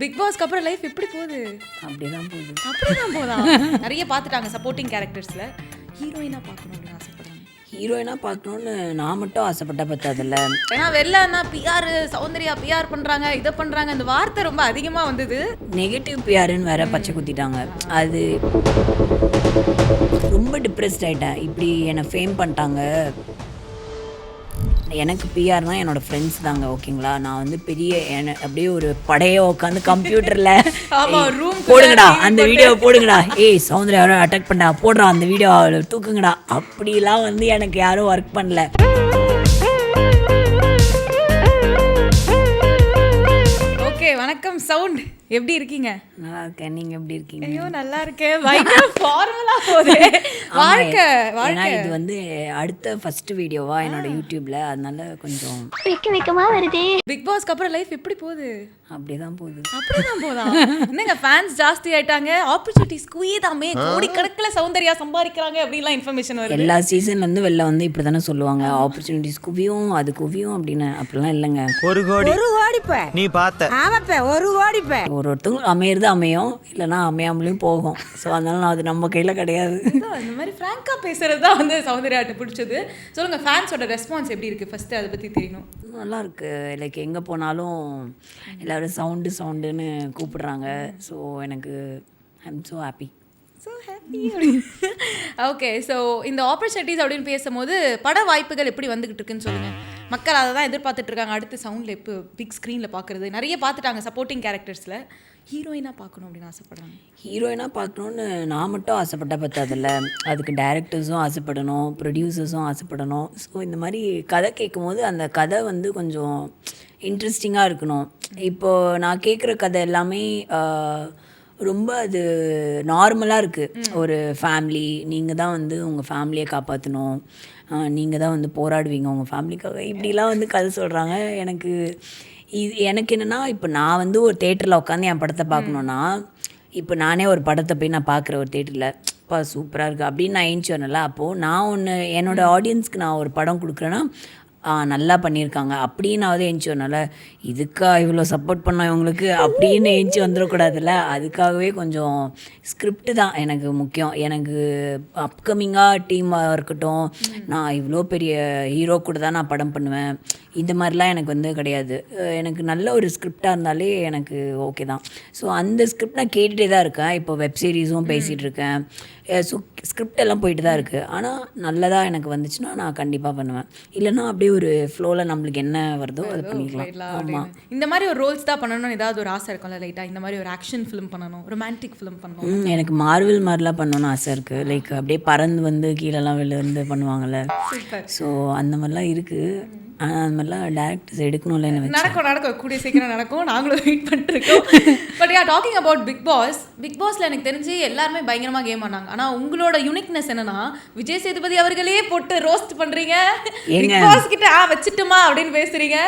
Big பாஸ்க்கு அப்புறம் life எப்படி போகுது? அப்படிதான் போகுது. அப்படிதான் போதா? நிறைய பார்த்துட்டாங்க சப்போர்ட்டிங் கேரக்டர்ஸ்ல. ஹீரோயினா பார்க்கணும் அப்படின்னு ஆசைப்படுறாங்க. ஹீரோயினா பார்க்கணுன்னு நான் மட்டும் ஆசைப்பட்ட பத்தாதில்ல. ஏன்னா வெளிலன்னா பிஆர் சௌந்தர்யா பிஆர் பண்றாங்க, இதை பண்றாங்க, இந்த வார்த்தை ரொம்ப அதிகமா வந்தது. நெகட்டிவ் பிஆர்ன்னு வேற பச்சை குத்திட்டாங்க. அது ரொம்ப டிப்ரெஸ்ட் ஆகிட்டேன். இப்படி என்னை ஃபேம் பண்ணிட்டாங்க. எனக்கு பிஆர்னா என்னோடய ஃப்ரெண்ட்ஸ் தாங்க, ஓகேங்களா? நான் வந்து பெரிய அப்படியே ஒரு படையை உட்காந்து கம்ப்யூட்டரில் போடுங்கடா அந்த வீடியோவை போடுங்கடா, ஏய் சௌந்தர்யாவோட அட்டாக் பண்ணா போடுறா அந்த வீடியோ தூக்குங்கடா, அப்படிலாம் வந்து எனக்கு யாரும் ஒர்க் பண்ணல. ஓகே, வணக்கம் சவுண்ட், எப்படி இருக்கீங்க? நல்லா இருக்கேன், நீங்க எப்படி இருக்கீங்க? ஐயோ நல்லா இருக்கேன். பயங்கர ஃபார்மலா போதே வாழ்க்கை. ஏன்னா இது வந்து அடுத்த ஃபர்ஸ்ட் வீடியோவா என்னோட யூடியூப்ல, அதனால கொஞ்சம் வெக்கமா வருது. பிக் பாஸ்க்கு அப்புறம் லைஃப் எப்படி போகுது? அப்படிதான் போகுது. அப்படிதான் போதா? என்னங்க ஃபேன்ஸ் ஜாஸ்தி ஆயிட்டாங்க, ஆப்பர்ச்சுனிட்டிஸ் குவியதாமே, கோடிக்கணக்கில் சௌந்தர்யா சம்பாதிக்கிறாங்க அப்படிலாம் இன்ஃபர்மேஷன் வருது. எல்லா சீசன்ல இருந்து வெளில வந்து இப்படி தானே சொல்லுவாங்க, ஆப்பர்ச்சுனிட்டிஸ் குவியும் அது குவியும் அப்படின்னு. அப்படிலாம் இல்லைங்க. ஒரு கோடி நீ பார்த்த ஒரு ஒருத்தவங்களுக்கு அமையிறது அமையும், இல்லைன்னா அமையாமலையும் போகும். ஸோ அதனால அது நம்ம கையில் கிடையாது. இந்த மாதிரி ஃப்ராங்காக பேசுறது தான் வந்து சௌந்தர்யாட்ட பிடிச்சது. சொல்லுங்க, ஃபேன்ஸோட ரெஸ்பான்ஸ் எப்படி இருக்கு? ஃபர்ஸ்ட் அதை பற்றி தெரியணும். நல்லா இருக்கு. லைக் எங்கே போனாலும் எல்லோரும் சவுண்டுன்னு கூப்பிடுறாங்க. ஸோ எனக்கு I am so happy. Okay, so இந்த ஆப்பர்ச்சுனிட்டிஸ் அப்படின்னு பேசும்போது பட வாய்ப்புகள் எப்படி வந்துகிட்டு இருக்குன்னு சொல்லுங்க. மக்கள் அதை தான் எதிர்பார்த்துட்டு இருக்காங்க. அடுத்து சவுண்டில் எப்போ பிக் ஸ்க்ரீனில் பார்க்குறது, நிறைய பார்த்துட்டாங்க சப்போர்ட்டிங் கேரக்டர்ஸில். ஹீரோயினாக பார்க்கணும் அப்படின்னு ஆசைப்படுறாங்க. ஹீரோயினாக பார்க்கணுன்னு நான் மட்டும் ஆசைப்பட்ட பத்தாதில்ல, அதுக்கு டைரக்டர்ஸும் ஆசைப்படணும், ப்ரொடியூசர்ஸும் ஆசைப்படணும். ஸோ இந்த மாதிரி கதை கேட்கும் போது அந்த கதை வந்து கொஞ்சம் இன்ட்ரெஸ்டிங்காக இருக்கணும். இப்போது நான் கேட்குற கதை எல்லாமே ரொம்ப அது நார்மலாக இருக்குது. ஒரு ஃபேமிலி, நீங்கள் தான் வந்து உங்கள் ஃபேமிலியை காப்பாற்றணும், நீங்கள் தான் வந்து போராடுவீங்க உங்கள் ஃபேமிலிக்காக, இப்படிலாம் வந்து கதை சொல்கிறாங்க. எனக்கு என்னென்னா, இப்போ நான் வந்து ஒரு தேட்டரில் உட்காந்து என் படத்தை பார்க்கணுன்னா, இப்போ நானே ஒரு படத்தை போய் நான் பார்க்குறேன் ஒரு தேட்டரில், அப்பா சூப்பராக இருக்குது அப்படின்னு நான் ஏஞ்சி வரல. அப்போது நான் ஒன்று என்னோடய ஆடியன்ஸ்க்கு நான் ஒரு படம் கொடுக்குறேன்னா, நல்லா பண்ணியிருக்காங்க அப்படின்னாவது ஏஞ்சி வரனால, இதுக்கா இவ்வளோ சப்போர்ட் பண்ணோம் இவங்களுக்கு அப்படின்னு ஏஞ்சி வந்துடக்கூடாதுல்ல. அதுக்காகவே கொஞ்சம் ஸ்கிரிப்டு தான் எனக்கு முக்கியம். எனக்கு அப்கமிங்காக டீமாக இருக்கட்டும், நான் இவ்வளோ பெரிய ஹீரோ கூட தான் நான் படம் பண்ணுவேன், இந்த மாதிரிலாம் எனக்கு வந்து கிடையாது. எனக்கு நல்ல ஒரு ஸ்கிரிப்டாக இருந்தாலே எனக்கு ஓகே தான். ஸோ அந்த ஸ்கிரிப்ட் நான் கேட்டுகிட்டே தான் இருக்கேன். இப்போ வெப் சீரிஸும் பேசிகிட்டு இருக்கேன். ஸோ ஸ்கிரிப்ட் எல்லாம் போயிட்டு தான் இருக்குது. ஆனால் நல்லதாக எனக்கு வந்துச்சுன்னா நான் கண்டிப்பாக பண்ணுவேன். இல்லைன்னா அப்படியே ஒரு ஃப்ளோவில் நம்மளுக்கு என்ன வருதோ அதை பண்ணிக்கலாம். ஆமாம், இந்த மாதிரி ஒரு ரோல்ஸ் தான் பண்ணணும்னு ஏதாவது ஒரு ஆசை இருக்கும்ல லைட்டாக? இந்த மாதிரி ஒரு ஆக்ஷன் ஃபிலிம் பண்ணணும், ரொமான்டிக் ஃபிலிம் பண்ணணும். எனக்கு மார்வல் மாதிரிலாம் பண்ணணும்னு ஆசை இருக்குது. லைக் அப்படியே பறந்து வந்து கீழெல்லாம் வெளில வந்து பண்ணுவாங்கள்ல, ஸோ அந்த மாதிரிலாம் இருக்குது. ஆனால் அந்த மாதிரிலாம் டேரக்டர்ஸ் எடுக்கணும்ல. என்ன நடக்கும் கூடிய சீக்கிரம் நடக்கும், நாங்களும் வெயிட் பண்ணிட்டுருக்கோம். But yeah, talking about big பாஸ்ல எனக்கு தெரிஞ்சு எல்லாருமே பயங்கரமாக கேம் ஆனாங்க. ஆனால் உங்களோட யூனிக்னஸ் என்னன்னா, விஜய் சேதுபதி அவர்களே போட்டு ரோஸ்ட் பண்ணுறீங்க, பிக் பாஸ் கிட்ட வச்சுட்டுமா அப்படின்னு பேசுறீங்க.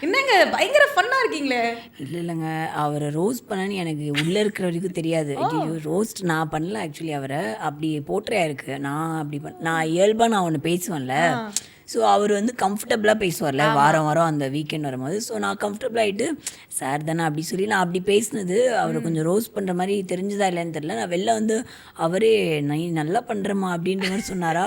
என்னங்க பயங்கர ஃபன்னாக இருக்கீங்களே? இல்லைங்க, அவரை ரோஸ்ட் பண்ணன்னு எனக்கு உள்ளே இருக்கிற வரைக்கும் தெரியாது. ரோஸ்ட் நான் பண்ணல ஆக்சுவலி. அவரை அப்படி போட்டுறையா இருக்குது. நான் இயல்பாக நான் ஒன்று பேசுவேன்ல, ஸோ அவர் வந்து கம்ஃபர்டபுளாக பேசுவார்ல வாரம் அந்த வீக்கெண்ட் வரும்போது. ஸோ நான் கம்ஃபர்டபுள் ஆகிட்டு சார் தானே அப்படி சொல்லி நான் அப்படி பேசினது அவரை கொஞ்சம் ரோஸ்ட் பண்ணுற மாதிரி தெரிஞ்சதா இல்லைன்னு தெரியல. நான் வெளில வந்து அவரே நீ நல்லா பண்ணுறமா அப்படின்ற மாதிரி சொன்னாரா.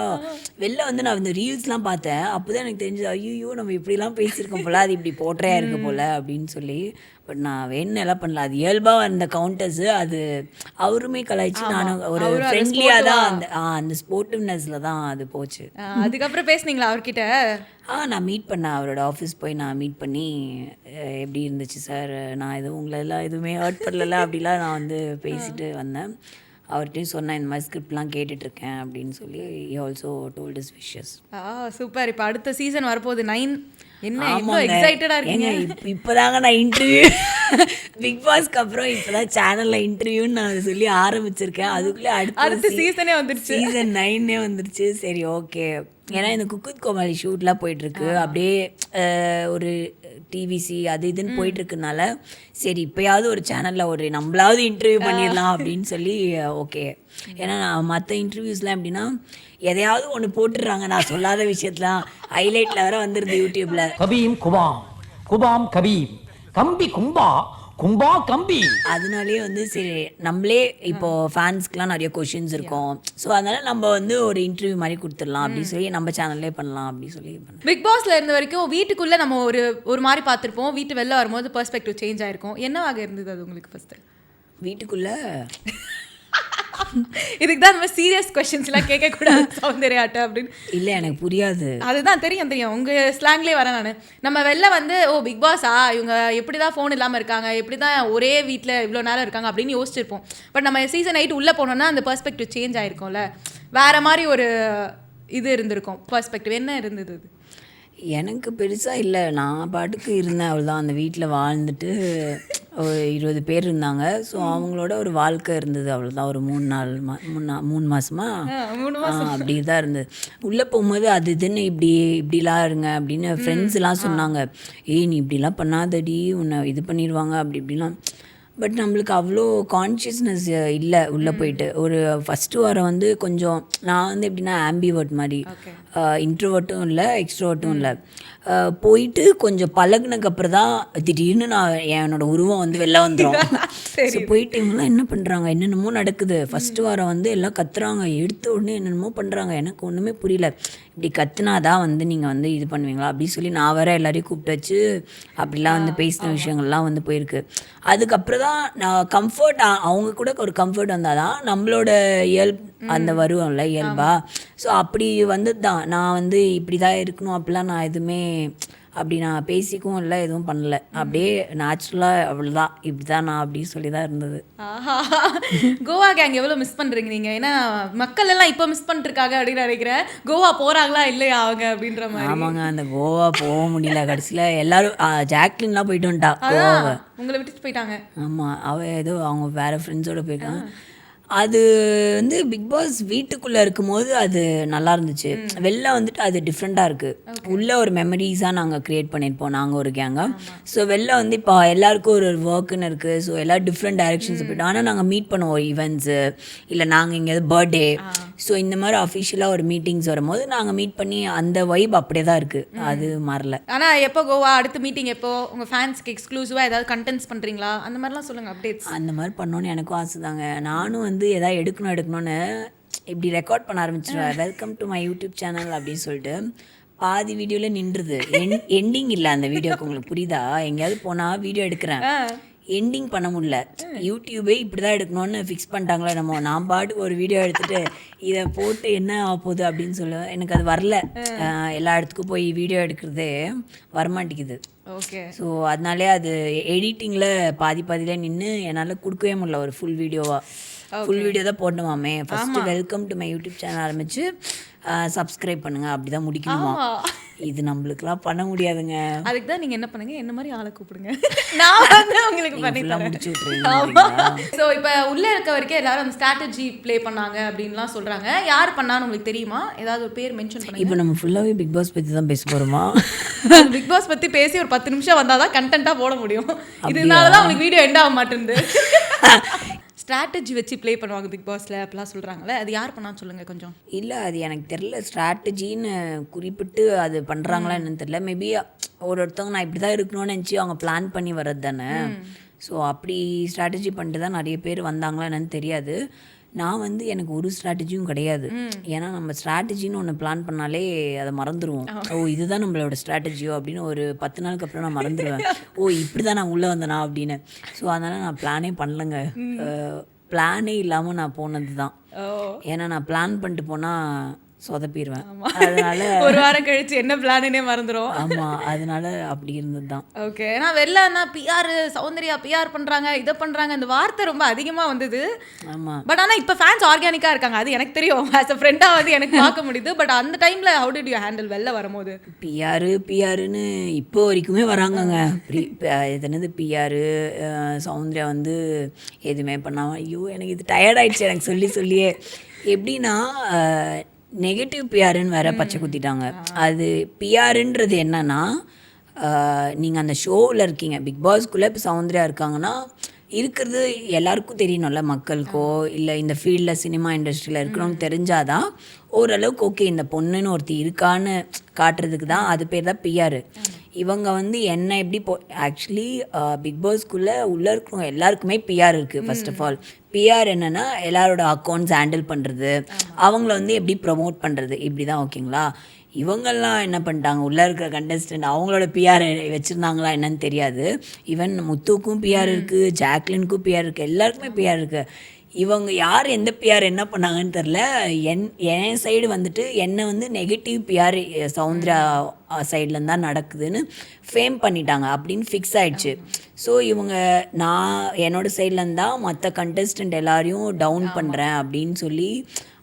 வெளில வந்து நான் இந்த ரீல்ஸ்லாம் பார்த்தேன். அப்போ தான் எனக்கு தெரிஞ்சது, ஐயோ நம்ம இப்படிலாம் பேசியிருக்கோம் போல, அது இப்படி போட்டுறையா இருக்க போல் அப்படின்னு சொல்லி. பட் நான் வேணும் எல்லாம் பண்ணல, அது இயல்பாக அந்த கவுண்டர்ஸு அது அவருமே கலாய்ச்சி நானும் ஒரு ஃப்ரெண்ட்லியாக தான் அந்த ஸ்போர்ட்டிவ்னஸில் தான் அது போச்சு. அதுக்கப்புறம் பேசுனீங்களா அவர்கிட்ட? நான் மீட் பண்ணேன், அவரோட ஆஃபீஸ் போய் நான் மீட் பண்ணி, எப்படி இருந்துச்சு சார், நான் எதுவும் உங்களெல்லாம் எதுவுமே ஹர்ட் பண்ணல அப்படிலாம் நான் வந்து பேசிட்டு வந்தேன். அவர்கிட்டையும் சொன்னேன், இந்த மாதிரி ஸ்கிரிப்ட்லாம் கேட்டுட்ருக்கேன் அப்படின்னு சொல்லி. He also told his wishes. Super. இப்போ அடுத்த சீசன் வரப்போகுது 9. என்ன இவ்வளோ எக்ஸைட்டடாக இருக்கீங்க? இப்போதாங்க நான் இன்டர்வியூ பிக் பாஸ்க்கு அப்புறம் இப்போதான் சேனலில் இன்டர்வியூன்னு நான் சொல்லி ஆரம்பிச்சிருக்கேன். அதுக்குள்ளே அடுத்த சீசனே வந்துடுச்சு, சீசன் 9 வந்துடுச்சு. சரி ஓகே. ஏன்னா இந்த குக் வித் கோமாளி ஷூட்லாம் போயிட்டுருக்கு, அப்படியே ஒரு டிவிசி அது இதுன்னு போயிட்டுருக்குனால சரி இப்போயாவது ஒரு சேனலில் ஒரு நம்மளாவது இன்டர்வியூ பண்ணிடலாம் அப்படின்னு சொல்லி ஓகே. ஏன்னா நான் மற்ற இன்டர்வியூஸ்லாம் எப்படின்னா எதையாவது ஒன்று போட்டுடுறாங்க, நான் சொல்லாத விஷயத்துலாம் ஹைலைட்டில் வேற வந்துடுது யூடியூப்பில். கபீம் குபாம் குபாம் கபீம் கம்பி கும்பா கும்பா கம்பி. அதனாலே வந்து சரி நம்மளே இப்போ ஃபேன்ஸ்க்குலாம் நிறைய கொஷின்ஸ் இருக்கும். ஸோ அதனால நம்ம வந்து ஒரு இன்டர்வியூ மாதிரி கொடுத்துடலாம் அப்படின்னு சொல்லி நம்ம சேனல்லே பண்ணலாம் அப்படின்னு சொல்லி பிக் பாஸ்ல இருந்த வரைக்கும் வீட்டுக்குள்ள நம்ம ஒரு மாதிரி பார்த்துருப்போம். வீட்டு வெளில வரும்போது பெர்ஸ்பெக்டிவ் சேஞ்ச் ஆயிருக்கும். என்னவாக இருந்தது அது உங்களுக்கு ஃபர்ஸ்ட்? வீட்டுக்குள்ள இதுக்கு தான் நம்ம சீரியஸ் கொஸ்டின்ஸ்லாம் கேட்கக்கூடாது சௌந்தர்யாட்ட அப்படின்னு. இல்லை எனக்கு புரியாது. அதுதான் தெரியும் உங்கள் ஸ்லாங்லேயே வரேன் நான். நம்ம வெளில வந்து பிக் பாஸா இவங்க எப்படி தான் ஃபோன் இல்லாமல் இருக்காங்க, எப்படி தான் ஒரே வீட்டில் இவ்வளோ நேரம் இருக்காங்க அப்படின்னு யோசிச்சிருப்போம். பட் நம்ம சீசன் 8 உள்ளே போனோம்னா அந்த பெர்ஸ்பெக்டிவ் சேஞ்ச் ஆயிருக்கும்ல, வேறு மாதிரி ஒரு இது இருந்திருக்கும். பெர்ஸ்பெக்டிவ் என்ன இருந்தது அது? எனக்கு பெருசாக இல்லை, நான் பாட்டுக்கு இருந்தேன் அவ்வளோதான். அந்த வீட்டில் வாழ்ந்துட்டு ஒரு 20 பேர் இருந்தாங்க. ஸோ அவங்களோட ஒரு வாழ்க்கை இருந்தது அவ்வளோதான். ஒரு 3 மாதமா அப்படி தான் இருந்தது. உள்ளே போகும்போது அது இதுன்னு இப்படிலாம் இருங்க அப்படின்னு ஃப்ரெண்ட்ஸ்லாம் சொன்னாங்க. ஏய் நீ இப்படிலாம் பண்ணாதடி, உன்னை இது பண்ணிடுவாங்க அப்படி இப்படிலாம். பட் நம்மளுக்கு அவ்வளோ கான்ஷியஸ்னஸ் இல்லை. உள்ளே போயிட்டு ஒரு ஃபஸ்ட்டு வாரம் வந்து கொஞ்சம் நான் வந்து எப்படின்னா ஆம்பிவர்ட் மாதிரி, இன்ட்ரோவர்ட்டும் இல்லை எக்ஸ்ட்ரோவர்ட்டும் இல்லை. போயிட்டு கொஞ்சம் பழகுனதுக்கப்புறம் தான் திடீர்னு என்னோட உருவம் வந்து வெளில வந்துடும். ஸோ போயிட்டு இவங்களாம் என்ன பண்ணுறாங்க, என்னென்னமோ நடக்குது. ஃபஸ்ட்டு வாரம் வந்து எல்லாம் கத்துறாங்க, எடுத்த உடனே என்னென்னமோ பண்ணுறாங்க. எனக்கு ஒன்றுமே புரியல. இப்படி கத்துனாதான் வந்து நீங்கள் வந்து இது பண்ணுவீங்களா அப்படின்னு சொல்லி நான் வேற எல்லாரையும் கூப்பிட்டு வச்சு அப்படிலாம் வந்து பேசின விஷயங்கள்லாம் வந்து போயிருக்கு. அதுக்கப்புறம் தான் நான் கம்ஃபர்ட், அவங்க கூட ஒரு கம்ஃபர்ட் வந்தால் தான் நம்மளோட அந்த வருவோம்ல இயல்பா. ஸோ அப்படி வந்தது தான். நான் வந்து இப்படி தான் இருக்கணும் அப்படிலாம் நான் எதுவுமே அப்படி நான் பேசிக்கவும் இல்லை, எதுவும் பண்ணல. அப்படியே நேச்சுரலாக அவ்வளோதான், இப்படி தான் நான் அப்படின்னு சொல்லி தான் இருந்தது. கோவா கேங் எவ்வளோ மிஸ் பண்ணுறீங்க நீங்கள்? ஏன்னா மக்கள் எல்லாம் இப்போ மிஸ் பண்ணிருக்காங்க அப்படின்னு நினைக்கிறேன். கோவா போகிறாங்களா இல்லையா அவங்க அப்படின்ற மாதிரி. ஆமாங்க, அந்த கோவா போக முடியல. கடைசியில் எல்லாரும் ஜாக்லின்லாம் போயிட்டு வந்துட்டா கோவாவை. உங்களை விட்டுட்டு போயிட்டாங்க. ஆமாம், அவள் ஏதோ அவங்க வேறு ஃப்ரெண்ட்ஸோடு போயிருக்காங்க. அது வந்து பிக் பாஸ் வீட்டுக்குள்ளே இருக்கும்போது அது நல்லா இருந்துச்சு. வெளில வந்துட்டு அது டிஃப்ரெண்ட்டாக இருக்குது. உள்ளே ஒரு மெமரிஸாக நாங்கள் க்ரியேட் பண்ணியிருப்போம் நாங்கள் ஒரு கேங்காக. ஸோ வெளில வந்து இப்போ எல்லாருக்கும் ஒரு ஒர்க்குன்னு இருக்குது. ஸோ எல்லோரும் டிஃப்ரெண்ட் டைரெக்ஷன்ஸ் போய்ட்டோம். ஆனால் நாங்கள் மீட் பண்ணுவோம் ஈவெண்ட்ஸு, இல்லை நாங்கள் எங்கேயாவது பர்த்டே, ஸோ இந்த மாதிரி அஃபிஷியலாக ஒரு மீட்டிங்ஸ் வரும்போது நாங்கள் மீட் பண்ணி அந்த வைப் அப்படியே தான் இருக்குது, அது மாறல. ஆனால் எப்போ கோவா அடுத்த மீட்டிங் எப்போ? உங்கள் ஃபேன்ஸ்க்கு எக்ஸ்க்ளூசிவாக ஏதாவது கண்டென்ட்ஸ் பண்ணுறீங்களா? அந்த மாதிரிலாம் சொல்லுங்கள், அப்டேட்ஸ். அந்த மாதிரி பண்ணோன்னு எனக்கும் ஆசை தாங்க. நானும் வந்து எதாவது எடுக்கணும்னு இப்படி ரெக்கார்ட் பண்ண ஆரம்பிச்சிடுவேன். Welcome to my YouTube channel அப்படின்னு சொல்லிட்டு பாதி வீடியோவில் நின்றுது. எண்டிங் இல்லை அந்த வீடியோக்கு. உங்களுக்கு புரியுதா? எங்கேயாவது போனால் வீடியோ எடுக்கிறேன், எண்டிங் பண்ண முடியல. யூடியூபே இப்படி தான் எடுக்கணும்னு ஃபிக்ஸ் பண்ணிட்டாங்களே நம்ம. நான் பாட்டுக்கு ஒரு வீடியோ எடுத்துகிட்டு இதை போட்டு என்ன ஆக போகுது அப்படின்னு சொல்லுவேன். எனக்கு அது வரல. எல்லா இடத்துக்கும் போய் வீடியோ எடுக்கிறதே வரமாட்டேங்குது. ஓகே. ஸோ அதனாலே அது எடிட்டிங்கில் பாதியில் நின்று என்னால் கொடுக்கவே முடியல ஒரு ஃபுல் வீடியோவாக. ஃபுல் வீடியோ தான் போடணுமாமே. First welcome to my YouTube channel ஆரம்பித்து சப்ஸ்கிரைப் பண்ணுங்கள் அப்படி தான் முடிக்கணுமா. இது நம்மளுக்குலாம் பண்ண முடியாதுங்க. அதுக்கு தான் நீங்கள் என்ன பண்ணுங்க, என்ன மாதிரி ஆளை கூப்பிடுங்க, நான் வந்து உங்களுக்கு பண்ணிடலாம், முடிச்சு விட்ருவீங்க. ஸோ இப்போ உள்ளே இருக்க வரைக்கும் எல்லாரும் அந்த ஸ்ட்ராட்டஜி ப்ளே பண்ணாங்க அப்படின்லாம் சொல்கிறாங்க. யார் பண்ணான்னு உங்களுக்கு தெரியுமா? ஏதாவது ஒரு பேர் மென்ஷன் பண்ணுங்க. இப்போ நம்ம ஃபுல்லாகவே பிக் பாஸ் பற்றி தான் பேச போகிறோமா? பிக் பாஸ் பற்றி பேசி ஒரு 10 நிமிஷம் வந்தால் தான் கண்டென்ட்டாக போட முடியும். இதனால தான் உங்களுக்கு வீடியோ எண்ட் ஆக மாட்டேங்குது. ஸ்ட்ராட்டஜி வச்சு ப்ளே பண்ணுவாங்க பிக் பாஸில் அப்படிலாம் சொல்கிறாங்களே, அது யார் பண்ணான்னு சொல்லுங்கள் கொஞ்சம். இல்லை அது எனக்கு தெரில. ஸ்ட்ராட்டஜின்னு குறிப்பிட்டு அது பண்ணுறாங்களா என்னன்னு தெரில. மேபி ஒருத்தவங்க நான் இப்படி தான் இருக்கணும்னு நினச்சி அவங்க பிளான் பண்ணி வர்றது தானே. ஸோ அப்படி ஸ்ட்ராட்டஜி பண்ணிட்டு தான் நிறைய பேர் வந்தாங்களா என்னன்னு தெரியாது. நான் வந்து எனக்கு ஒரு ஸ்ட்ராட்டஜியும் கிடையாது. ஏன்னா நம்ம ஸ்ட்ராட்டஜின்னு ஒன்று பிளான் பண்ணாலே அதை மறந்துடுவோம். ஓ இதுதான் நம்மளோட ஸ்ட்ராட்டஜியோ அப்படின்னு ஒரு 10 நாளுக்கு அப்புறம் நான் மறந்துடுவேன். ஓ இப்படி தான் நான் உள்ளே வந்தேனா அப்படின்னு. ஸோ அதனால் நான் பிளானே பண்ணலைங்க. பிளானே இல்லாமல் நான் போனது தான். ஏன்னா நான் பிளான் பண்ணிட்டு போனால் சொதப்பிடுவேன். அதனால ஒரு வாரம் கழிச்சு என்ன பிளானே மறந்துடும். ஆமாம், அதனால அப்படி இருந்தது தான். ஓகே. ஏன்னா வெளிலன்னா பிஆர் சௌந்தர்யா பிஆர் பண்ணுறாங்க, இதை பண்ணுறாங்க, இந்த வார்த்தை ரொம்ப அதிகமாக வந்தது. ஆமாம். பட் ஆனால் இப்போ ஃபேன்ஸ் ஆர்கானிக்காக இருக்காங்க, அது எனக்கு தெரியும். ஆஸ் அ ஃப்ரெண்டாக வந்து எனக்கு பார்க்க முடியுது. பட் அந்த டைமில் ஹவு டிட் யூ ஹேண்டில் வெளில வரும்போது? பிஆருன்னு இப்போ வரைக்குமே வராங்கங்க. என்னது பிஆரு சௌந்தர்யா வந்து எதுவுமே பண்ணாமல். ஐயோ எனக்கு இது டயர்டாயிடுச்சு எனக்கு சொல்லியே. எப்படின்னா நெகட்டிவ் பிஆருன்னு வேற பச்சை குத்திட்டாங்க. அது பிஆருன்றது என்னன்னா, நீங்கள் அந்த ஷோவில் இருக்கீங்க, பிக் பாஸ்க்குள்ளே இப்போ சௌந்தர்யா இருக்காங்கன்னா இருக்கிறது எல்லாருக்கும் தெரியணும்ல, மக்களுக்கோ இல்லை இந்த ஃபீல்டில் சினிமா இண்டஸ்ட்ரியில் இருக்கணும்னு தெரிஞ்சாதான் ஓரளவுக்கு ஓகே இந்த பொண்ணுன்னு ஒருத்தி இருக்கான்னு காட்டுறதுக்கு தான். அது பேர் தான் பிஆர். இவங்க வந்து என்ன எப்படி ஆக்சுவலி பிக் பாஸ்க்குள்ளே உள்ளே இருக்கிறவங்க எல்லாருக்குமே பிஆர் இருக்குது. ஃபர்ஸ்ட் ஆஃப் ஆல் பிஆர் என்னென்னா எல்லாரோட அக்கௌண்ட்ஸ் ஹேண்டில் பண்ணுறது, அவங்கள வந்து எப்படி ப்ரமோட் பண்ணுறது, இப்படி தான் ஓகேங்களா. இவங்கெல்லாம் என்ன பண்ணிட்டாங்க, உள்ளே இருக்கிற கண்டஸ்டன்ட் அவங்களோட பிஆர் வச்சுருந்தாங்களா என்னன்னு தெரியாது. ஈவன் முத்துக்கும் பிஆர் இருக்குது, ஜாக்லினுக்கும் பிஆர் இருக்குது, எல்லாருக்குமே பிஆர் இருக்குது. இவங்க யார் எந்த பிஆர் என்ன பண்ணாங்கன்னு தெரில. என் சைடு வந்துட்டு என்னை வந்து நெகட்டிவ் பிஆர் சௌந்தர்யா சைட்லேருந்து தான் நடக்குதுன்னு ஃபேம் பண்ணிட்டாங்க அப்படின்னு ஃபிக்ஸ் ஆயிடுச்சு. ஸோ இவங்க நான் என்னோடய சைட்லேருந்து தான் மற்ற கண்டஸ்டன்ட் எல்லாரையும் டவுன் பண்ணுறேன் அப்படின்னு சொல்லி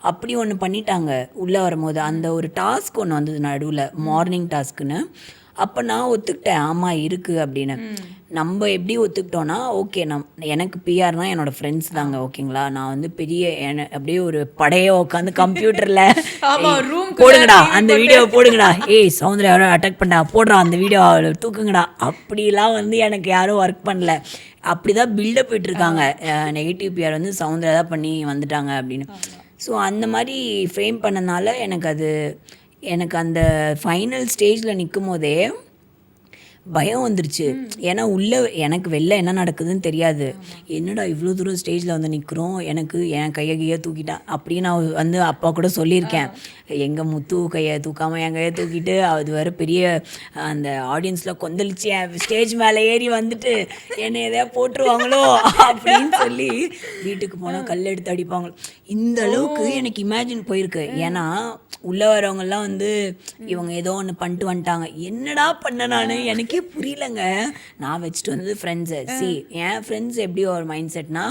அப்படி ஒன்று பண்ணிட்டாங்க உள்ளே வரும்போது. அந்த ஒரு டாஸ்க் ஒன்று வந்தது நடுவில், மார்னிங் டாஸ்க்குன்னு. அப்போ நான் ஒத்துக்கிட்டேன், ஆமாம் இருக்குது அப்படின்னு. நம்ம எப்படி ஒத்துக்கிட்டோன்னா, ஓகே எனக்கு பிஆர்னால் என்னோடய ஃப்ரெண்ட்ஸ் தாங்க ஓகேங்களா. நான் வந்து பெரிய அப்படியே ஒரு படையை உட்காந்து கம்ப்யூட்டரில் போடுங்கடா அந்த வீடியோவை போடுங்கடா, ஏய் சௌந்தர்யாவோட அட்டாக் பண்ணா போடுறா அந்த வீடியோ தூக்குங்கடா, அப்படிலாம் வந்து எனக்கு யாரும் ஒர்க் பண்ணல. அப்படி தான் பில்டப் போயிட்டுருக்காங்க. நெகட்டிவ் பிஆர் வந்து சௌந்தர்யா தான் பண்ணி வந்துட்டாங்க அப்படின்னு. ஸோ அந்த மாதிரி ஃப்ரேம் பண்ணனால எனக்கு அந்த ஃபைனல் ஸ்டேஜில் நிற்கும் போதே பயம் வந்துருச்சு. ஏன்னா உள்ளே எனக்கு வெளில என்ன நடக்குதுன்னு தெரியாது. என்னடா இவ்வளோ தூரம் ஸ்டேஜில் வந்து நிற்கிறோம், எனக்கு என் கையை தூக்கிட்டான் அப்படின்னு நான் வந்து அப்பா கூட சொல்லியிருக்கேன். எங்கள் முத்து கையை தூக்காமல் என் கையை தூக்கிட்டு அது வேறு பெரிய அந்த ஆடியன்ஸில் கொந்தளிச்சு என் ஸ்டேஜ் மேலே ஏறி வந்துட்டு என்னை எதையா போட்டுருவாங்களோ அப்படின்னு சொல்லி வீட்டுக்கு போனால் கல் எடுத்து அடிப்பாங்களோ, இந்த அளவுக்கு எனக்கு இமேஜின் போயிருக்கு. ஏன்னா உள்ளே வரவங்கெல்லாம் வந்து இவங்க ஏதோ ஒன்று பண்ணிட்டு வந்துட்டாங்க, என்னடா பண்ண நான் எனக்கே புரியலைங்க. நான் வச்சுட்டு வந்தது ஃப்ரெண்ட்ஸு. என் ஃப்ரெண்ட்ஸ் எப்படி ஒரு மைண்ட் செட்னா,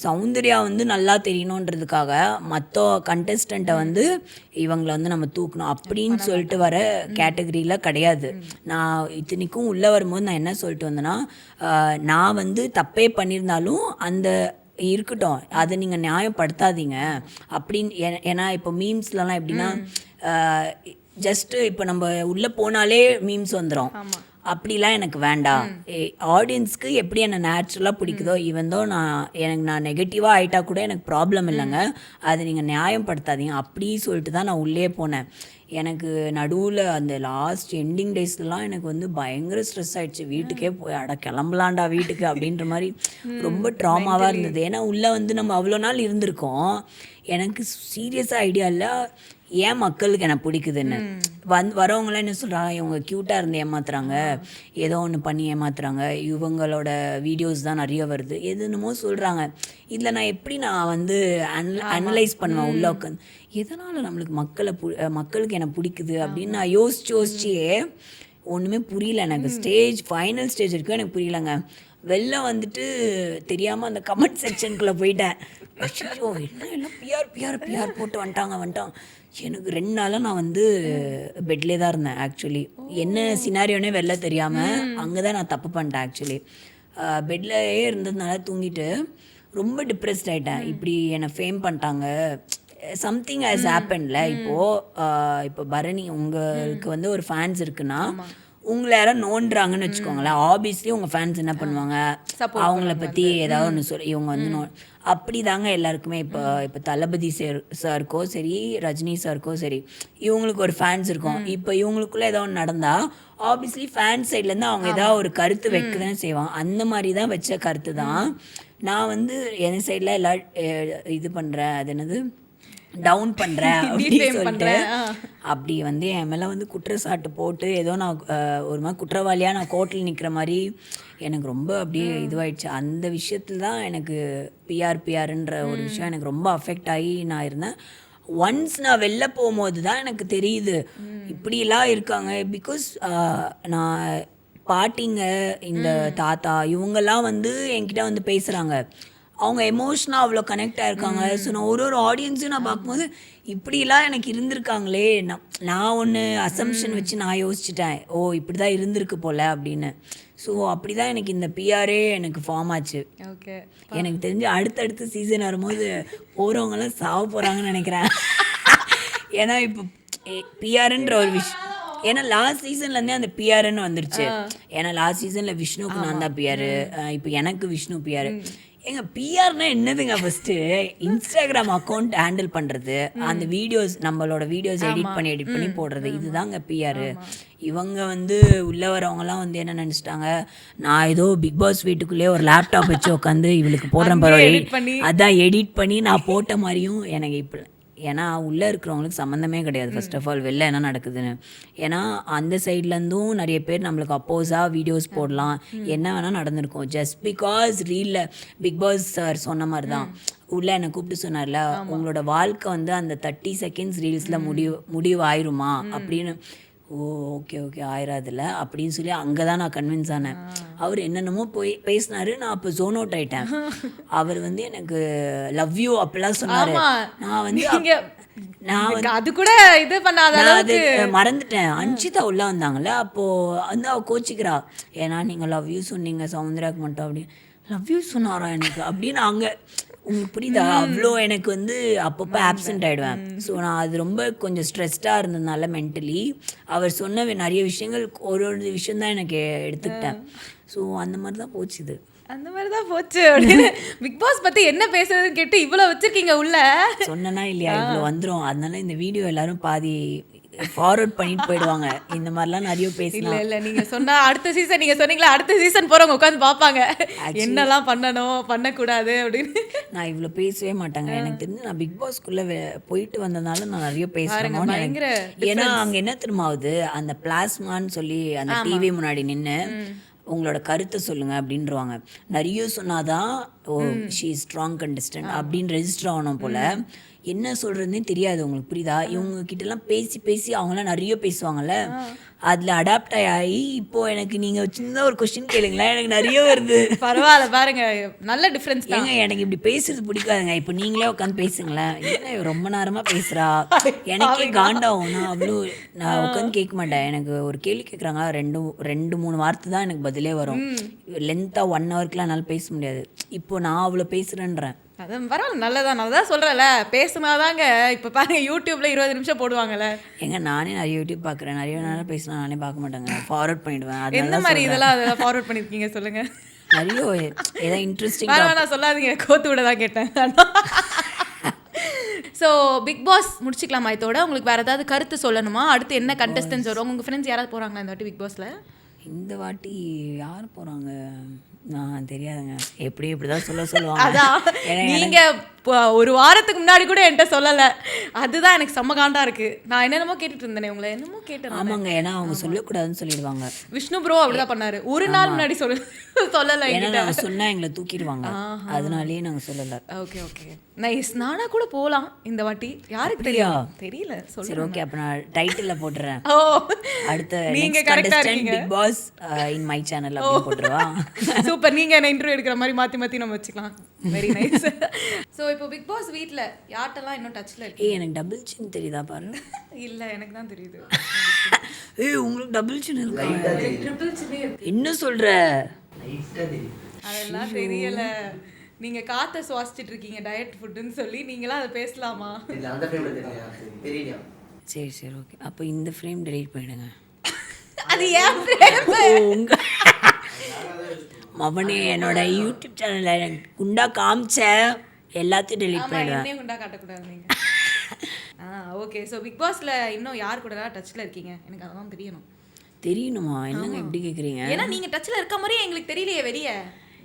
சௌந்தர்யா வந்து நல்லா தெரியணுன்றதுக்காக மற்ற கண்டஸ்டண்ட்டை வந்து இவங்களை வந்து நம்ம தூக்கணும் அப்படின்னு சொல்லிட்டு வர கேட்டகரியில் கிடையாது. நான் இத்தனைக்கும் உள்ளே வரும்போது நான் என்ன சொல்லிட்டு வந்தேன்னா, நான் வந்து தப்பே பண்ணியிருந்தாலும் அந்த இருக்கட்டும், அதை நீங்கள் நியாயப்படுத்தாதீங்க அப்படின்னு. ஏன்னா இப்போ மீம்ஸ்லலாம் எப்படின்னா, ஜஸ்ட்டு இப்போ நம்ம உள்ளே போனாலே மீம்ஸ் வந்துடும், அப்படிலாம் எனக்கு வேண்டாம். ஆடியன்ஸ்க்கு எப்படி என்னை நேச்சுரலாக பிடிக்குதோ, ஈவன் தான் நான் நெகட்டிவாக ஆகிட்டா கூட எனக்கு ப்ராப்ளம் இல்லைங்க, அதை நீங்கள் நியாயப்படுத்தாதீங்க அப்படி சொல்லிட்டு தான் நான் உள்ளே போனேன். எனக்கு நடுவில் அந்த லாஸ்ட் எண்டிங் டேஸ்லாம் எனக்கு வந்து பயங்கர ஸ்ட்ரெஸ் ஆகிடுச்சு. வீட்டுக்கே போய் கிளம்பலாண்டா வீட்டுக்கு அப்படின்ற மாதிரி ரொம்ப ட்ராமாவாக இருந்தது. ஏன்னா உள்ளே வந்து நம்ம அவ்வளோ நாள் இருந்திருக்கோம். எனக்கு சீரியஸாக ஐடியா இல்லை ஏன் மக்களுக்கு எனக்கு பிடிக்குதுன்னு. வரவங்களாம் என்ன சொல்கிறாங்க, இவங்க க்யூட்டாக இருந்து ஏமாத்துறாங்க, ஏதோ ஒன்று பண்ணி ஏமாத்துறாங்க, இவங்களோட வீடியோஸ் தான் நிறைய வருது, எதுன்னுமோ சொல்கிறாங்க. இதில் நான் எப்படி நான் வந்து அனலைஸ் பண்ணுவேன் உள்ளே உட்காந்து, எதனால் நம்மளுக்கு மக்களுக்கு எனக்கு பிடிக்குது அப்படின்னு நான் யோசிச்சே ஒன்றுமே புரியல எனக்கு. ஃபைனல் ஸ்டேஜ் வரைக்கும் எனக்கு புரியலைங்க. வெளில வந்துட்டு தெரியாமல் அந்த கமெண்ட் செக்ஷனுக்குள்ளே போயிட்டேன். ஐயோ என்ன எல்லாம் பிஆர் போட்டு வந்துட்டாங்க. எனக்கு 2 நாளாக நான் வந்து பெட்லேயே தான் இருந்தேன். ஆக்சுவலி என்ன சினாரியோனே வெளில தெரியாமல் அங்கே தான் நான் தப்பு பண்ணிட்டேன். ஆக்சுவலி பெட்லேயே இருந்ததுனால தூங்கிட்டு ரொம்ப டிப்ரெஸ்ட் ஆகிட்டேன். இப்படி என்னை ஃபேம் பண்ணிட்டாங்க, சம்திங் ஹேஸ் ஹேப்பன்ல. இப்போ பரணி உங்களுக்கு வந்து ஒரு ஃபேன்ஸ் இருக்குன்னா உங்களை யாரும் நோண்டுறாங்கன்னு வச்சுக்கோங்களேன், ஆப்வியஸ்லி உங்கள் ஃபேன்ஸ் என்ன பண்ணுவாங்க, அவங்கள பற்றி ஏதாவது ஒன்று சொல்லி இவங்க வந்து அப்படி தாங்க எல்லாருக்குமே. இப்போ தளபதி சாருக்கோ சரி, ரஜினி சாருக்கோ சரி, இவங்களுக்கு ஒரு ஃபேன்ஸ் இருக்கும். இப்போ இவங்களுக்குள்ளே ஏதோ ஒன்று நடந்தால் ஆப்வியஸ்லி ஃபேன்ஸ் சைட்லேருந்து அவங்க ஏதாவது ஒரு கருத்து வைக்கதானே செய்வாங்க. அந்த மாதிரி தான் வச்ச கருத்து தான் நான் வந்து என் சைடில் எல்லாம் இது பண்ணுறேன், அது என்னது டவுன் பண்ணுறேன் அப்படின்னு சொல்லிட்டு அப்படி வந்து என் மேலே வந்து குற்றச்சாட்டு போட்டு ஏதோ நான் ஒரு மாதிரி குற்றவாளியாக நான் கோர்ட்டில் நிற்கிற மாதிரி எனக்கு ரொம்ப அப்படியே இதுவாகிடுச்சு. அந்த விஷயத்தில் தான் எனக்கு பிஆர்ன்ற ஒரு விஷயம் எனக்கு ரொம்ப அஃபெக்ட் ஆகி நான் இருந்தேன். ஒன்ஸ் நான் வெளில போகும்போது தான் எனக்கு தெரியுது இப்படிலாம் இருக்காங்க. பிகாஸ் நான் பாட்டிங்க, இந்த தாத்தா இவங்கெல்லாம் வந்து என்கிட்ட வந்து பேசுகிறாங்க, அவங்க எமோஷனாக அவ்வளோ கனெக்ட் ஆகிருக்காங்க. ஸோ நான் ஒரு ஆடியன்ஸும் நான் பார்க்கும்போது இப்படிலாம் எனக்கு இருந்திருக்காங்களே, நான் ஒன்று அசம்ஷன் வச்சு நான் யோசிச்சிட்டேன், ஓ இப்படி தான் இருந்திருக்கு போல் அப்படின்னு. ஸோ அப்படி தான் எனக்கு இந்த பிஆரே எனக்கு ஃபார்ம் ஆச்சு. ஓகே, எனக்கு தெரிஞ்சு அடுத்தடுத்த சீசன் வரும்போது போகிறவங்களாம் சாவ போகிறாங்கன்னு நினைக்கிறேன். ஏன்னா இப்போ பிஆர்ன்ற ஒரு விஷயம், ஏன்னா லாஸ்ட் சீசன்லேருந்தே அந்த பிஆர்ன்னு வந்துருச்சு. ஏன்னா லாஸ்ட் சீசனில் விஷ்ணுக்கு நான் தான் பிஆர், இப்போ எனக்கு விஷ்ணு பிஆர். எங்க பிஆர்னா என்னதுங்க? ஃபர்ஸ்ட் இன்ஸ்டாகிராம் அக்கௌண்ட் ஹேண்டில் பண்றது, அந்த வீடியோஸ் நம்மளோட வீடியோஸ் எடிட் பண்ணி போடுறது, இதுதாங்க பிஆர். இவங்க வந்து உள்ள வரவங்கலாம் வந்து என்ன நினைச்சிட்டாங்க, நான் ஏதோ பிக் பாஸ் வீட்டுக்குள்ளேயே ஒரு லேப்டாப் வச்சு உட்காந்து இவளுக்கு போடுறேன் பரவாயில்ல, அதான் எடிட் பண்ணி நான் போட்ட மாதிரியும் எனக்கு இப்போ. ஏன்னா உள்ளே இருக்கிறவங்களுக்கு சம்மந்தமே கிடையாது ஃபர்ஸ்ட் ஆஃப் ஆல் வெளில என்ன நடக்குதுன்னு. ஏன்னா அந்த சைட்லேருந்தும் நிறைய பேர் நம்மளுக்கு அப்போஸாக வீடியோஸ் போடலாம், என்ன வேணால் நடந்திருக்கும். ஜஸ்ட் பிகாஸ் ரீலில் பிக் பாஸ் சார் சொன்ன மாதிரி தான் உள்ளே என்னை கூப்பிட்டு சொன்னார்ல, உங்களோட வாழ்க்கை வந்து அந்த 30 செகண்ட்ஸ் ரீல்ஸில் முடிவு ஆயிருமா அப்படின்னு. ஓ ஓகே ஓகே ஆயிராதுல அப்படின்னு சொல்லி அங்கே தான் நான் கன்வின்ஸ் ஆனேன். அவர் என்னென்னமோ போய் பேசினாரு, நான் அப்போ ஜோன் அவுட் ஆகிட்டேன். அவர் வந்து எனக்கு லவ் யூ அப்படிலாம் சொன்னார். நான் வந்து அது கூட இது பண்ணாத அது மறந்துட்டேன். அன்ஷிதா உள்ள வந்தாங்கல்ல, அப்போது வந்து அவள் கோச்சிக்கிறா, ஏன்னா நீங்கள் லவ் யூ சொன்னீங்க சவுந்தர்யாக்கு மட்டும் அப்படின்னு. லவ் யூ சொன்னாரா எனக்கு அப்படின்னு. அங்கே உங்களுக்கு புரியுதா, அவ்வளோ எனக்கு வந்து அப்பப்போ ஆப்சண்ட் ஆகிடுவேன். ஸோ நான் அது ரொம்ப கொஞ்சம் ஸ்ட்ரெஸ்டாக இருந்ததுனால மென்டலி அவர் சொன்ன நிறைய விஷயங்கள் ஒரு விஷயந்தான் எனக்கு எடுத்துக்கிட்டேன். ஸோ அந்த மாதிரி தான் போச்சு. இது அந்த மாதிரி தான் போச்சு அப்படின்னு பிக் பாஸ் பற்றி என்ன பேசுறதுன்னு கேட்டு இவ்வளோ வச்சுருக்கீங்க உள்ள. சொன்னனா இல்லையா இவ்வளோ வந்துடும். அதனால இந்த வீடியோ எல்லாரும் பாதி ஃபார்வர்ட் பண்ணிட்டு போயிடுவாங்க. இந்த மாதிரிலாம் நிறைய பேசலாம். இல்லை நீங்கள் சொன்னால் அடுத்த சீசன், நீங்கள் சொன்னீங்களா அடுத்த சீசன் போகிறவங்க உட்காந்து பார்ப்பாங்க என்னெல்லாம் பண்ணணும் பண்ணக்கூடாது அப்படின்னு. நான் இவ்வளோ பேசவே மாட்டாங்க. எனக்கு தெரிஞ்சு நான் பிக் பாஸ்க்குள்ளே போயிட்டு வந்ததுனால நான் நிறைய பேசுகிறேன். ஏன்னா அங்கே என்ன திரும்பாவது, அந்த பிளாஸ்மான்னு சொல்லி அந்த டிவி முன்னாடி நின்று உங்களோட கருத்தை சொல்லுங்க அப்படின்றவாங்க. நிறைய சொன்னாதான் ஓ ஷீ ஸ்ட்ராங் கண்டஸ்டன்ட் அப்படின்னு ரெஜிஸ்டர் ஆகணும் போல். என்ன சொல்கிறதுனே தெரியாது. உங்களுக்கு புரியுதா? இவங்க கிட்டலாம் பேசி பேசி அவங்களாம் நிறைய பேசுவாங்கள்ல, அதில் அடாப்ட் ஆகி இப்போது எனக்கு நீங்கள் சின்ன ஒரு கொஸ்டின் கேளுங்களேன், எனக்கு நிறைய வருது. பரவாயில்ல பாருங்க, நல்ல டிஃப்ரென்ஸ் தாங்க. எனக்கு இப்படி பேசுறது பிடிக்காதுங்க. இப்போ நீங்களே உட்காந்து பேசுங்களேன். ஏன்னா ரொம்ப நேரமாக பேசுகிறா, எனக்கே காண்டாகும். நான் உட்காந்து கேட்க மாட்டேன். எனக்கு ஒரு கேள்வி கேட்குறாங்க, 2-3 வார்த்தை தான் எனக்கு பதிலே வரும். லென்த்தாக 1 ஹவருக்குலாம் என்னால் பேச முடியாது. இப்போ நான் அவ்வளோ பேசுகிறேன்றேன். அது பரவாயில்ல, நல்லதான் சொல்கிறேன்ல, பேசுனாதாங்க. இப்போ பாருங்க யூடியூப்ல 20 நிமிஷம் போடுவாங்கல்ல. நானே நிறைய யூடியூப் பார்க்குறேன். நிறைய நேரம் பேசினா நானே பார்க்க மாட்டேங்க, ஃபார்வர்ட் பண்ணிவிடுவேன். எந்த மாதிரி அதெல்லாம் ஃபார்வர்ட் பண்ணியிருக்கீங்க சொல்லுங்க. நிறைய ஏதாவது இன்ட்ரெஸ்டிங் நான் சொல்லாதீங்க, கோத்து விட தான் கேட்டேன். ஸோ பிக் பாஸ் முடிச்சுக்கலாமா இதோட? உங்களுக்கு வேறு ஏதாவது கருத்து சொல்லணுமா? அடுத்து என்ன கண்டஸ்டன்ஸ் வரும்? உங்கள் ஃப்ரெண்ட்ஸ் யாராவது போகிறாங்களா இந்த வாட்டி பிக் பாஸில்? இந்த வாட்டி யார் போகிறாங்க தெரியாதுங்க. இப்படிதான் சொல்லுவாங்க. அதான் நீங்கள் ஒரு வாரத்துக்கு முன்னாடி கூட என்கிட்ட சொல்லலை. அதுதான் எனக்கு செம்ம காண்டா இருக்கு. நான் என்னென்னமோ கேட்டுட்டு இருந்தேனே, உங்களை என்னமோ கேட்டேன். ஆமாங்க, ஏன்னா அவங்க சொல்லக்கூடாதுன்னு சொல்லிடுவாங்க. விஷ்ணு ப்ரோ அப்படிதான் பண்ணாரு. ஒரு நாள் முன்னாடி சொல்லலை. ஏன்னா நாங்கள் சொன்னால் எங்களை தூக்கிடுவாங்க, அதனாலேயே நாங்கள் சொல்லலை. Okay okay nice. நானா கூட போகலாம் இந்த வாட்டி. யாருக்கு தெரியும் தெரியல. சரி ஓகே, அப்போ நான் டைட்டிலில் போட்டுறேன். ஓ அடுத்த நீங்க கரெக்டா இருக்கீங்க, big boss in my channel அப்படி போட்டுருவா. சூப்பர். நீங்க என்ன இன்டர்வியூ எடுக்கிற மாதிரி மாற்றி நம்ம வச்சுக்கலாம். Very nice. ஸோ இப்போ பிக் பாஸ் வீட்டில் யார்ட்டெல்லாம் இன்னும் டச்சில் இருக்கு? எனக்கு டபுள் சின் தெரியுதா பாரு. இல்லை எனக்கு தான் தெரியுது. உங்களுக்கு டபுள் சின் இருக்கா? ட்ரிபிள் சின்னே இருக்கு. என்ன சொல்ற? அதெல்லாம் தெரியல. நீங்க காத்த சுவாசிச்சுட்டு இருக்கீங்க டயட் ஃபுட்னு சொல்லி. நீங்களாம் அதை பேசலாமா? சரி ஓகே. அப்போ இந்த ஃப்ரேம் டெலீட் பண்ணிடுங்க. அது ஏன் ஃப்ரேம்? மவனே என்னோட யூடியூப் சேனலில் எனக்கு குண்டா காமிச்ச எல்லாத்தையும் டெலீட் பண்ணிடுவேன். என்னையும் குண்டா காட்டக்கூடாது நீங்கள். ஓகே. ஸோ பிக் பாஸில் இன்னும் யார் கூட டச்சில் இருக்கீங்க? எனக்கு அதெல்லாம் தெரியணுமா? என்னங்க எப்படி கேட்குறீங்க? ஏன்னா நீங்கள் டச்சில் இருக்க மாதிரியே எங்களுக்கு தெரியலையே வெளியே.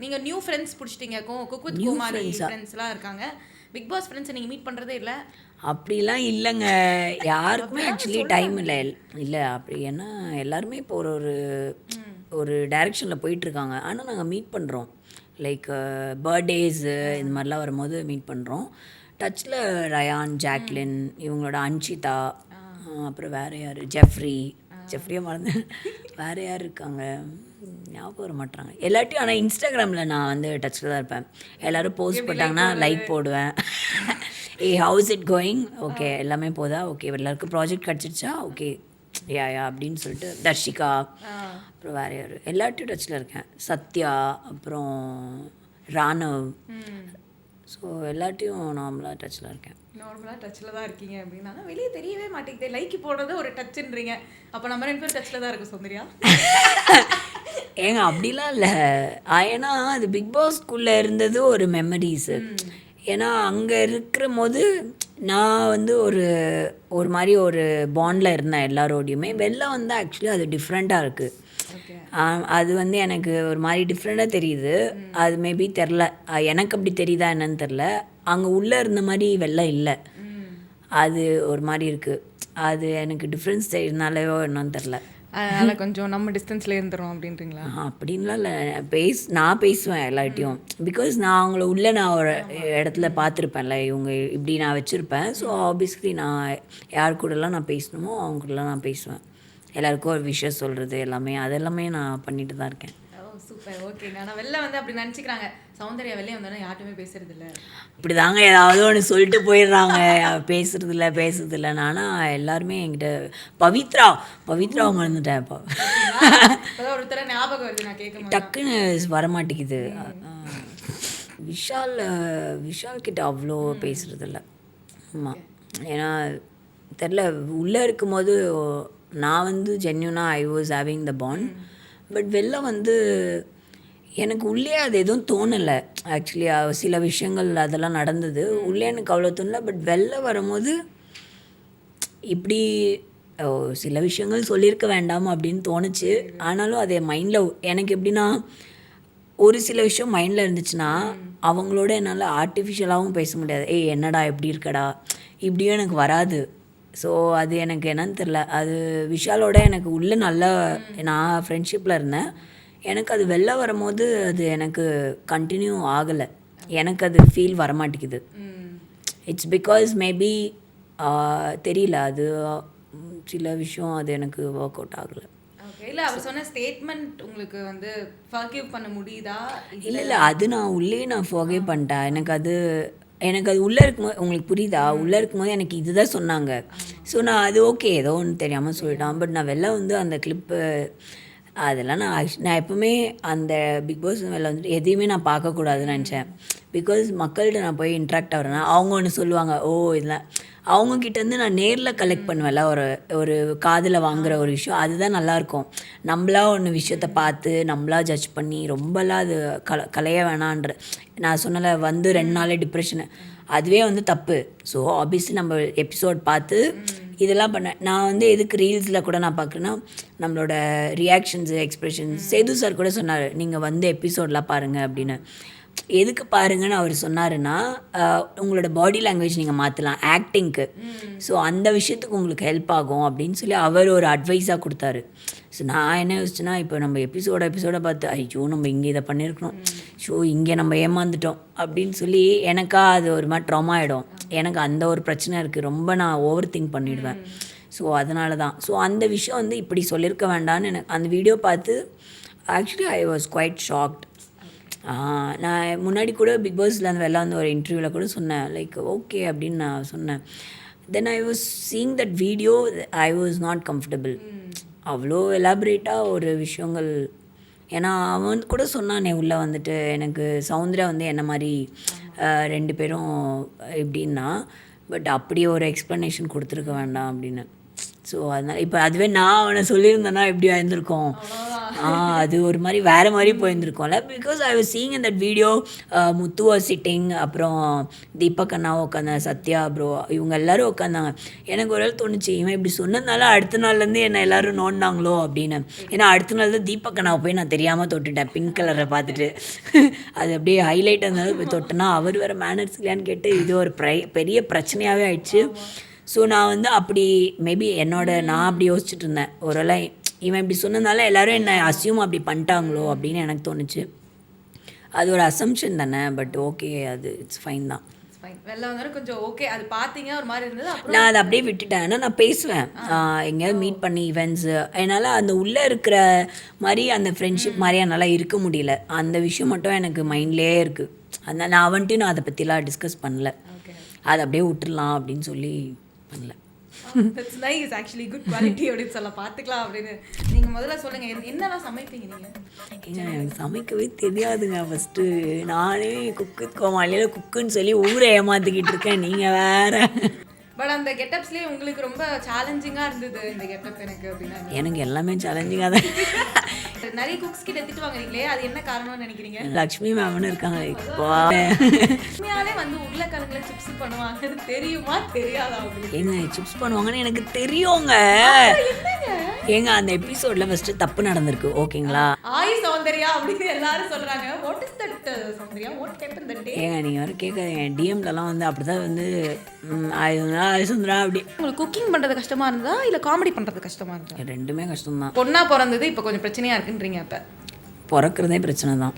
நீங்கள் நியூ ஃப்ரெண்ட்ஸ் பிடிச்சிட்டீங்க. குக் வித் கோமாளி ஃப்ரெண்ட்ஸ்லாம் இருக்காங்க. பிக் பாஸ் ஃப்ரெண்ட்ஸை நீங்கள் மீட் பண்ணுறதே இல்லை? அப்படிலாம் இல்லைங்க, யாருக்குமே ஆக்சுவலி டைம் இல்லை அப்படி. ஏன்னா எல்லாருமே இப்போ ஒரு டைரெக்ஷனில் போயிட்டுருக்காங்க. ஆனால் நாங்கள் மீட் பண்ணுறோம். லைக் பர்த்டேஸு இந்த மாதிரிலாம் வரும்போது மீட் பண்ணுறோம். டச்சில் ரயான், ஜாக்லின், இவங்களோட அன்ஷிதா, அப்புறம் வேறு யார், ஜெஃப்ரியை மறந்து வேறு யார் இருக்காங்க ஞாபகம் வர மாட்டாங்க எல்லாத்தையும். ஆனால் இன்ஸ்டாகிராமில் நான் வந்து டச்சில் தான் இருப்பேன். எல்லோரும் போஸ்ட் போட்டாங்கன்னா லைக் போடுவேன். ஹவுஸ் இட் கோயிங், ஓகே எல்லாமே போதா, ஓகே எல்லாருக்கும் ப்ராஜெக்ட் கிடச்சிருச்சா, ஓகே யா அப்படின்னு சொல்லிட்டு. தர்ஷிகா, அப்புறம் வேறு யார், எல்லாத்தையும் டச்சில் இருக்கேன். சத்யா, அப்புறம் ராணவ். ஸோ எல்லாத்தையும் நார்மலாக டச்சில் இருக்கேன். நார்மலாக டச்சில் தான் இருக்கீங்க அப்படின்னா வெளியே தெரியவே மாட்டேங்குது. லைக் போடுறது ஒரு டச்சுன்றீங்க. அப்போ நம்ம 2 பேரும் டச்சில் தான் இருக்கும். சௌந்தர்யா ஏங்க அப்படிலாம் இல்லை. ஏன்னா அது பிக் பாஸ்க்குள்ளே இருந்தது ஒரு மெமரிஸு. ஏன்னா அங்கே இருக்கிற போது நான் வந்து ஒரு மாதிரி ஒரு பாண்டில் இருந்தேன் எல்லாரோடையுமே. வெளில வந்து ஆக்சுவலி அது டிஃப்ரெண்ட்டாக இருக்குது. அது வந்து எனக்கு ஒரு மாதிரி டிஃப்ரெண்ட்டாக தெரியுது. அது மேபி தெரில, எனக்கு அப்படி தெரியுதா என்னன்னு தெரில. அங்கே உள்ளே இருந்த மாதிரி வெளில இல்லை. அது ஒரு மாதிரி இருக்குது. அது எனக்கு டிஃப்ரென்ஸ் தெரியுதுனாலவோ என்னன்னு தெரில. அதனால் கொஞ்சம் நம்ம டிஸ்டன்ஸில் இருந்துடும் அப்படின்றீங்களா? அப்படின்லாம் இல்லை. நான் பேசுவேன் எல்லார்ட்டையும். பிகாஸ் நான் அவங்கள நான் ஒரு இடத்துல பார்த்துருப்பேன்ல, இவங்க இப்படி நான் வச்சுருப்பேன். ஸோ ஆப்வியஸ்லி நான் யார் கூடலாம் நான் பேசணுமோ அவங்க கூடலாம் நான் பேசுவேன். எல்லாருக்கும் ஒரு விஷயம் சொல்கிறது அதெல்லாமே நான் பண்ணிட்டு தான் இருக்கேன். சூப்பர், ஓகேங்க. ஆனால் வெளில வந்து அப்படி நினச்சிக்கிறாங்க, சௌந்தர்யா வெளியே வந்தோன்னா யார்ட்டுமே பேசுறது இல்லை இப்படி தாங்க ஏதாவது ஒன்று சொல்லிட்டு போயிடுறாங்க, பேசுறது இல்லை. ஆனால் எல்லாருமே என்கிட்ட பவித்ரா மறந்துட்டேன். இப்போ ஒருத்தர ஞாபகம் வருது, நான் கேட்க டக்குன்னு வரமாட்டேங்குது. விஷால் கிட்ட அவ்வளோ பேசுறது இல்லை. ஆமாம், ஏன்னா தெரில, உள்ளே இருக்கும்போது நான் வந்து ஜென்யூனாக I was having the bond. But வெளில வந்து எனக்கு உள்ளே அது எதுவும் தோணலை. ஆக்சுவலி சில விஷயங்கள் அதெல்லாம் நடந்தது, உள்ளே எனக்கு அவ்வளோ தோணலை. பட் வெளில வரும்போது இப்படி சில விஷயங்கள் சொல்லியிருக்க வேண்டாம் அப்படின்னு தோணுச்சு. ஆனாலும் அது மைண்டில் எனக்கு எப்படின்னா, ஒரு சில விஷயம் மைண்டில் இருந்துச்சுன்னா அவங்களோட என்னால் ஆர்டிஃபிஷியலாகவும் பேச முடியாது. என்னடா எப்படி இருக்கடா இப்படியும் எனக்கு வராது. ஸோ அது எனக்கு என்னன்னு தெரில. அது விஷாலோட எனக்கு உள்ளே நல்லா நான் ஃப்ரெண்ட்ஷிப்பில் இருந்தேன். எனக்கு அது வெளில வரும்போது அது எனக்கு கண்டினியூ ஆகலை. எனக்கு அது ஃபீல் வரமாட்டேங்குது. இட்ஸ் பிகாஸ் மேபி தெரியல, அது சில விஷயம் அது எனக்கு ஒர்க் அவுட் ஆகலை. இல்லை, அவர் சொன்ன ஸ்டேட்மெண்ட் உங்களுக்கு வந்து ஃபர்கிவ் பண்ண முடியுதா? இல்லை, அது நான் உள்ளே ஃபர்கிவ் பண்ணிட்டேன். எனக்கு அது உள்ளே இருக்கும்போது, உங்களுக்கு புரியுதா, உள்ளே இருக்கும்போது எனக்கு இதுதான் சொன்னாங்க. ஸோ நான் அது ஓகே ஏதோ ஒன்று தெரியாமல் சொல்லிட்டான். பட் நான் வெளில வந்து அந்த கிளிப்பு அதெல்லாம் நான் எப்போவுமே அந்த பிக் பாஸ் வெளில வந்துட்டு எதையுமே நான் பார்க்கக்கூடாதுன்னு நினச்சேன். பிகாஸ் மக்கள்கிட்ட நான் போய் இன்ட்ராக்ட் ஆகிறேன்னா அவங்க ஒன்று சொல்லுவாங்க, இதெல்லாம் அவங்கக்கிட்டேருந்து நான் நேரில் கலெக்ட் பண்ணுவேன்ல, ஒரு காதில் வாங்குகிற ஒரு விஷயம், அதுதான் நல்லாயிருக்கும். நம்மளா ஒன்று விஷயத்த பார்த்து நம்மளா ஜட்ஜ் பண்ணி ரொம்பலாம் அது கலைய வேணான்ற. நான் சொன்னல வந்து 2 நாளே டிப்ரெஷனு, அதுவே வந்து தப்பு. ஸோ ஆப்வியஸ்லி நம்ம எபிசோட் பார்த்து இதெல்லாம் பண்ணேன். நான் வந்து எதுக்கு ரீல்ஸில் கூட நான் பார்க்குறேன்னா, நம்மளோட ரியாக்ஷன்ஸு எக்ஸ்ப்ரெஷன்ஸ் சேது சார் கூட சொன்னார், நீங்கள் வந்து எபிசோடெலாம் பாருங்கள் அப்படின்னு. எதுக்கு பாருங்கன்னு அவர் சொன்னாருன்னா, உங்களோட பாடி லாங்குவேஜ் நீங்கள் மாற்றலாம் ஆக்டிங்க்கு. ஸோ அந்த விஷயத்துக்கு உங்களுக்கு ஹெல்ப் ஆகும் அப்படின்னு சொல்லி அவர் ஒரு அட்வைஸாக கொடுத்தாரு. ஸோ நான் என்ன யோசிச்சேன்னா, இப்போ நம்ம எபிசோட பார்த்து ஐயோ நம்ம இங்கே இதை பண்ணியிருக்கணும், ஸோ இங்கே நம்ம ஏமாந்துட்டோம் அப்படின்னு சொல்லி எனக்கா அது ஒரு மாதிரி ட்ராமா ஆகிடும். எனக்கு அந்த ஒரு பிரச்சனை இருக்குது, ரொம்ப நான் ஓவர் திங்க் பண்ணிவிடுவேன். ஸோ அதனால தான். ஸோ அந்த விஷயம் வந்து இப்படி சொல்லியிருக்க வேண்டான்னு எனக்கு அந்த வீடியோ பார்த்து actually I was quite shocked. நான் முன்னாடி கூட பிக் பாஸில் அந்த வெளில வந்து ஒரு இன்டர்வியூவில் கூட சொன்னேன், லைக் ஓகே அப்படின்னு நான் சொன்னேன். Then I was seeing that video, I was not comfortable. அவ்வளோ எலாபரேட்டாக ஒரு விஷயங்கள். ஏன்னா அவன் கூட சொன்னானே உள்ளே வந்துட்டு, எனக்கு சௌந்தர்யா வந்து என்ன மாதிரி 2 பேரும் எப்படின்னா, பட் அப்படி ஒரு எக்ஸ்ப்ளனேஷன் கொடுத்துருக்க வேண்டாம் அப்படின்னு. ஸோ அதனால் இப்போ அதுவே நான் அவனை சொல்லியிருந்தேன்னா எப்படி ஆயிருந்திருக்கோம், அது ஒரு மாதிரி வேறு மாதிரி போயிருந்துருக்கோம்ல. Because I was seeing in that video, Muthu was sitting, அப்புறம் தீபக் அண்ணாவும் உட்காந்தாங்க, சத்யா ப்ரோ, இவங்க எல்லோரும் உட்காந்தாங்க. எனக்கு ஒரு நாள் தோணுச்சு, இவன் இப்படி சொன்னதுனால அடுத்த நாள்லேருந்து என்னை எல்லோரும் நோண்டினாங்களோ அப்படின்னு. ஏன்னா அடுத்த நாள் தான் தீபக் அண்ணாவை போய் நான் தெரியாமல் தொட்டுட்டேன், பிங்க் கலரை பார்த்துட்டு. அது அப்படியே ஹைலைட் இருந்தாலும் போய் தொட்டேன்னா அவர் வேறு மேனர்ஸ் இல்லையான்னு கேட்டு இது ஒரு பெரிய பிரச்சனையாகவே ஆயிடுச்சு. ஸோ நான் வந்து அப்படி மேபி நான் அப்படி யோசிச்சுட்டு இருந்தேன், ஒருவேளை இவன் இப்படி சொன்னதுனால எல்லோரும் என்ன அசியூம் அப்படி பண்ணிட்டாங்களோ அப்படின்னு எனக்கு தோணுச்சு. அது ஒரு அசம்ஷன் தானே, பட் ஓகே, அது இட்ஸ் ஃபைன் தான். வெளில வந்தாலும் கொஞ்சம் ஓகே, அது பார்த்தீங்க ஒரு மாதிரி இருந்தது. நான் அதை அப்படியே விட்டுட்டேன். ஆனால் நான் பேசுவேன் எங்கேயாவது மீட் பண்ணி ஈவெண்ட்ஸு. என்னால் அந்த உள்ளே இருக்கிற மாதிரி அந்த ஃப்ரெண்ட்ஷிப் மாதிரி என்னால் இருக்க முடியல. அந்த விஷயம் மட்டும் எனக்கு மைண்ட்லேயே இருக்குது. அதனால் நான் வந்துட்டு அதை பற்றிலாம் டிஸ்கஸ் பண்ணல, அதை அப்படியே விட்டுடலாம் அப்படின்னு சொல்லி பண்ணல. That's nice, actually good quality அப்படின்னு சொல்ல பார்த்துக்கலாம் அப்படின்னு. நீங்கள் முதல்ல சொல்லுங்கள், என்னெல்லாம் சமைப்பீங்க நீங்கள்? எனக்கு சமைக்கவே தெரியாதுங்க. ஃபஸ்ட்டு நானே குக்கு கோமாளியில் குக்குன்னு சொல்லி ஊரை ஏமாற்றிக்கிட்டு இருக்கேன், நீங்கள் வேறு. பட் அந்த கெட்டப்ஸ்லேயே உங்களுக்கு ரொம்ப சேலஞ்சிங்காக இருந்தது இந்த கெட்டப் எனக்கு அப்படின்னா? எனக்கு எல்லாமே சேலஞ்சிங்காக தான். நிறைய குக்ஸ் கிட்ட திட்டு வாங்குறீங்களே, அது என்ன காரணம்னு நினைக்கிறீங்க? லக்ஷ்மி மேம்னு இருக்காங்க. உண்மையாலே வந்து உருளைக்கிழங்குல சிப்ஸ் பண்ணுவாங்கன்னு தெரியுமா தெரியாதா உங்களுக்கு? ஏங்க சிப்ஸ் பண்ணுவாங்கன்னு எனக்கு தெரியுங்க. ஏங்க அந்த எபிசோட்ல ஃபர்ஸ்ட் தப்பு நடந்திருக்கு ஓகேங்களா? ஆய் சௌந்தர்யா அப்படின்னு எல்லாரும் சொல்றாங்க. What is that Soundarya? What happen that day? ஏங்க நீங்க வர கேட்காதீங்க. டிஎம்லலாம் வந்து அப்படிதான் வந்து ஆய் சுந்தரா அப்படி. உங்களுக்கு குக்கிங் பண்றது கஷ்டமா இருந்தா இல்ல காமெடி பண்றது கஷ்டமா இருந்தா? ரெண்டுமே கஷ்டம் தான். பொண்ணா பிறந்தது இப்ப கொஞ்சம் பிரச்சனையா இருக்குன்றீங்க. அப்ப பிறக்கிறதே பிரச்சனை தான்.